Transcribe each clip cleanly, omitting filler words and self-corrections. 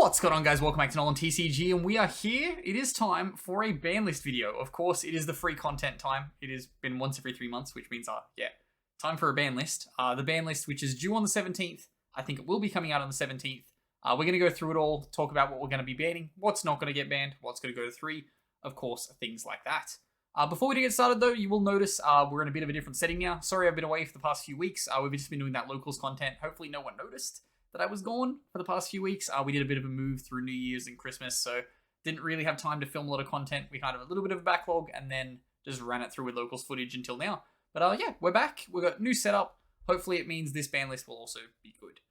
What's going on, guys? Welcome back to NolanTCG, and we are here. It is time for a ban list video. Of course, it is the free content time. It has been once every 3 months, which means, time for a ban list. The ban list, which is due on the 17th. I think it will be coming out on the 17th. We're going to go through it all, talk about what we're going to be banning, what's not going to get banned, what's going to go to 3, of course, things like that. Before we get started, though, you will notice we're in a bit of a different setting now. Sorry I've been away for the past few weeks. We've just been doing that locals content. Hopefully no one noticed that I was gone for the past few weeks. We did a bit of a move through New Year's and Christmas, so didn't really have time to film a lot of content. We kind of a little bit of a backlog, and then just ran it through with locals footage until now. But yeah, we're back. We've got a new setup. Hopefully it means this ban list will also be good.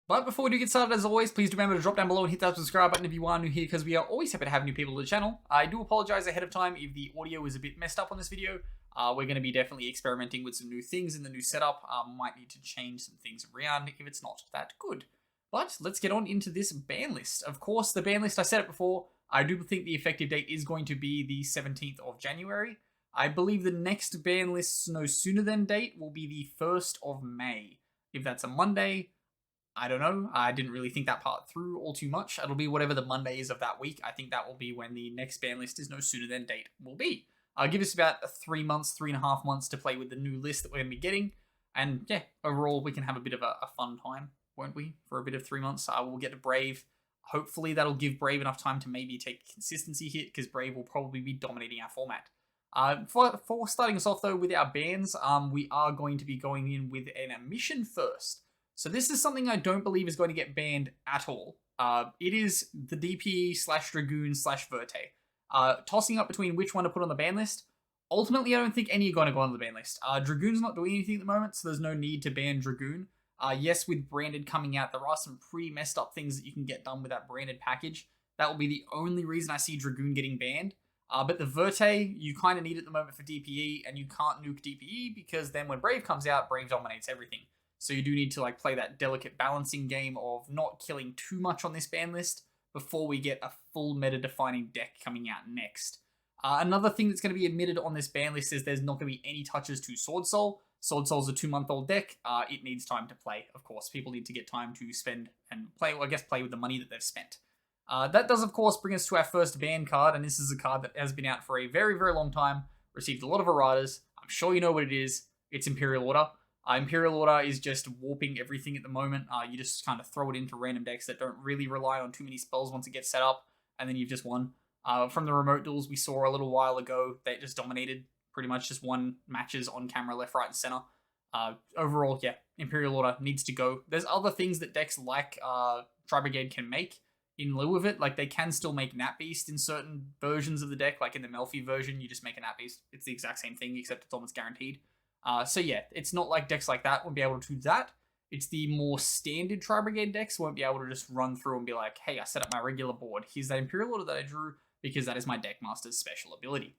But before we do get started, as always, please do remember to drop down below and hit that subscribe button if you are new here, because we are always happy to have new people to the channel. I do apologize ahead of time if the audio is a bit messed up on this video. We're going to be definitely experimenting with some new things in the new setup. Might need to change some things around if it's not that good. But let's get on into this ban list. Of course, the ban list, I said it before, I do think the effective date is going to be the 17th of January. I believe the next ban list no sooner than date will be the 1st of May. If that's a Monday, I don't know. I didn't really think that part through all too much. It'll be whatever the Monday is of that week. I think that will be when the next ban list is no sooner than date will be. Give us about 3 months, 3.5 months to play with the new list that we're going to be getting. And yeah, overall, we can have a bit of a fun time, won't we? For a bit of 3 months. We'll get to Brave. Hopefully that'll give Brave enough time to maybe take a consistency hit, because Brave will probably be dominating our format. For starting us off, though, with our bans, we are going to be going in with an mission first. So this is something I don't believe is going to get banned at all. It is the DPE/Dragoon/Verte. Tossing up between which one to put on the ban list. Ultimately, I don't think any are going to go on the ban list. Dragoon's not doing anything at the moment, so there's no need to ban Dragoon. Yes, with Branded coming out, there are some pretty messed up things that you can get done with that Branded package. That will be the only reason I see Dragoon getting banned. But the Verte, you kind of need at the moment for DPE, and you can't nuke DPE, because then when Brave comes out, Brave dominates everything. So you do need to play that delicate balancing game of not killing too much on this ban list before we get a full meta-defining deck coming out next. Another thing that's going to be omitted on this ban list is there's not going to be any touches to Sword Soul. Sword Soul's a 2-month-old deck. It needs time to play, of course. People need to get time to spend and play, or I guess play with the money that they've spent. That does, of course, bring us to our first ban card, and this is a card that has been out for a very, very long time, received a lot of erratas. I'm sure you know what it is. It's Imperial Order. Imperial Order is just warping everything at the moment. You just kind of throw it into random decks that don't really rely on too many spells once it gets set up, and then you've just won. From the remote duels we saw a little while ago, they just dominated. Pretty much just won matches on camera, left, right, and center. Overall, yeah, Imperial Order needs to go. There's other things that decks like Tri-Brigade can make in lieu of it. Like, they can still make Nat Beast in certain versions of the deck. Like in the Melfi version, you just make a Nat Beast. It's the exact same thing, except it's almost guaranteed. So yeah, it's not like decks like that won't be able to do that. It's the more standard Tri-Brigade decks won't be able to just run through and be like, hey, I set up my regular board. Here's that Imperial Order that I drew, because that is my Deckmaster's special ability.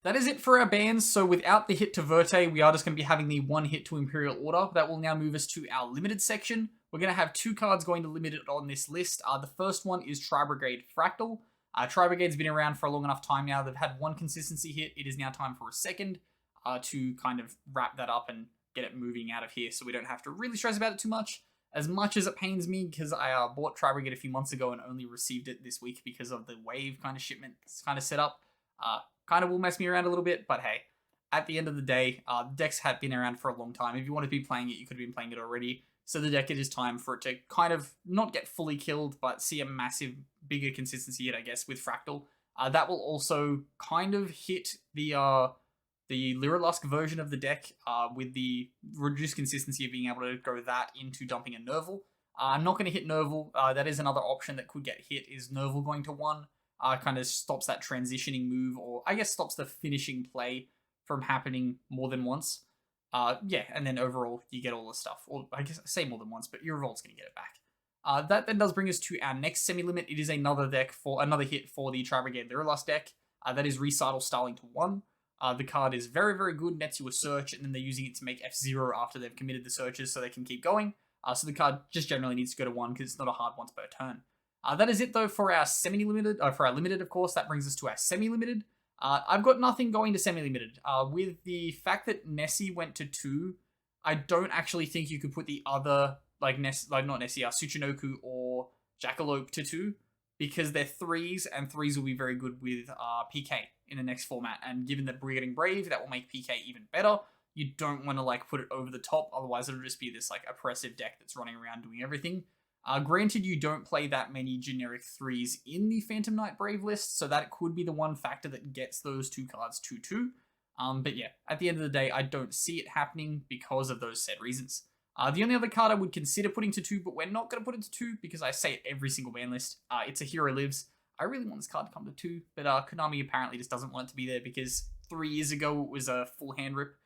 That is it for our bans. So without the hit to Verte, we are just going to be having the 1 hit to Imperial Order. That will now move us to our limited section. We're going to have 2 cards going to limited on this list. The first one is Tri-Brigade Fractal. Tri-Brigade's been around for a long enough time now. They've had 1 consistency hit. It is now time for a second to kind of wrap that up and get it moving out of here, so we don't have to really stress about it too much. As much as it pains me, because I bought Tri-Brigade a few months ago and only received it this week because of the wave kind of shipment kind of setup. Kind of will mess me around a little bit, but hey, at the end of the day, decks have been around for a long time. If you want to be playing it, you could have been playing it already. So the deck, it is time for it to kind of not get fully killed, but see a massive, bigger consistency hit, I guess, with Fractal. That will also kind of hit the Lyrilusk version of the deck with the reduced consistency of being able to go that into dumping a Nerval. I'm not going to hit Nerval. That is another option that could get hit, is Nerval going to 1. Kind of stops that transitioning move, or I guess stops the finishing play from happening more than once. Yeah, and then overall you get all the stuff. Or I guess I say more than once, but your Revolt's going to get it back. That then does bring us to our next semi-limit. It is another hit for the Tri-Brigade Lyrilusk deck. That is Recital Starling to 1. The card is very, very good, nets you a search, and then they're using it to make F0 after they've committed the searches so they can keep going. So the card just generally needs to go to 1 because it's not a hard once per turn. That is it, though, for our semi-limited. For our limited, of course, that brings us to our semi-limited. I've got nothing going to semi-limited. With the fact that Nessie went to 2, I don't actually think you could put the other, not Nessie, Tsuchinoku or Jackalope to 2. because they're threes, and threes will be very good with PK in the next format. And given that we're getting Brave, that will make PK even better. You don't want to like put it over the top, otherwise it'll just be this like oppressive deck that's running around doing everything. Granted, you don't play that many generic threes in the Phantom Knight Brave list, so that could be the one factor that gets those two cards 2-2. But yeah, at the end of the day, I don't see it happening because of those said reasons. The only other card I would consider putting to 2, but we're not going to put it to 2 because I say it every single ban list. It's a Hero Lives. I really want this card to come to 2, but Konami apparently just doesn't want it to be there because 3 years ago it was a full hand rip.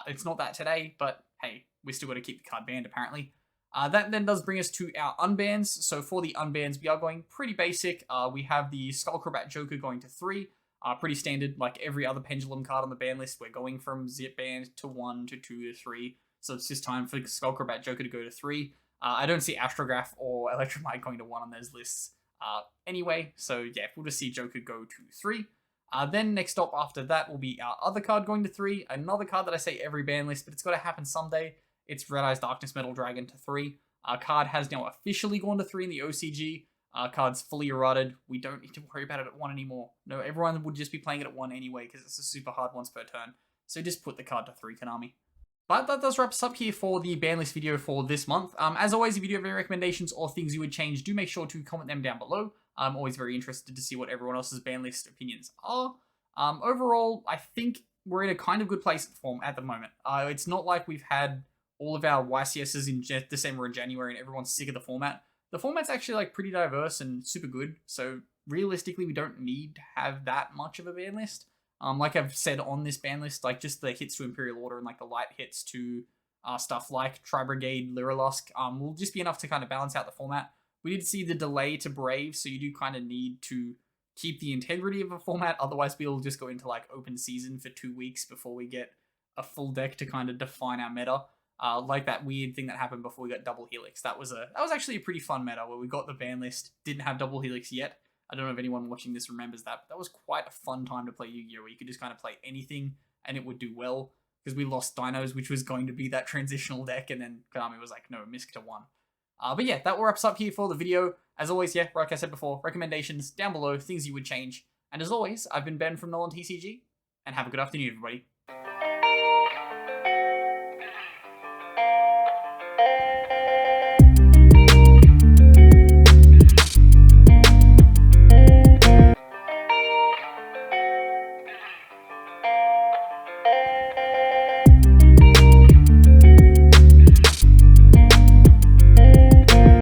It's not that today, but hey, we still got to keep the card banned apparently. That then does bring us to our unbans. So for the unbans, we are going pretty basic. We have the Skullcrobat Joker going to 3. Pretty standard, like every other Pendulum card on the ban list. We're going from Zip Band to 1 to 2 to 3. So it's just time for Skullcrobat Joker to go to 3. I don't see Astrograph or Electromite going to 1 on those lists anyway. So yeah, we'll just see Joker go to 3. Then next up after that will be our other card going to 3. Another card that I say every ban list, but it's got to happen someday. It's Red Eyes Darkness Metal Dragon to 3. Card has now officially gone to 3 in the OCG. Card's fully errated. We don't need to worry about it at 1 anymore. No, everyone would just be playing it at 1 anyway because it's a super hard once per turn. So just put the card to 3, Konami. But that does wrap us up here for the ban list video for this month. As always, if you do have any recommendations or things you would change, do make sure to comment them down below. I'm always very interested to see what everyone else's ban list opinions are. Overall, I think we're in a kind of good place at the moment. It's not like we've had all of our YCSs in December and January and everyone's sick of the format. The format's actually like pretty diverse and super good, so realistically we don't need to have that much of a ban list. Like I've said on this ban list, like just the hits to Imperial Order and like the light hits to stuff like Tri-Brigade, Lyrilusk will just be enough to kind of balance out the format. We did see the delay to Brave, so you do kind of need to keep the integrity of a format, otherwise we'll just go into like open season for 2 weeks before we get a full deck to kind of define our meta. Like that weird thing that happened before we got Double Helix. That was actually a pretty fun meta where we got the ban list, didn't have Double Helix yet. I don't know if anyone watching this remembers that, but that was quite a fun time to play Yu-Gi-Oh! Where you could just kind of play anything and it would do well, because we lost Dinos, which was going to be that transitional deck, and then Konami was like, no, Misk to 1. But yeah, that wraps up here for the video. As always, yeah, like I said before, recommendations down below, things you would change. And as always, I've been Ben from NolanTCG, and have a good afternoon, everybody.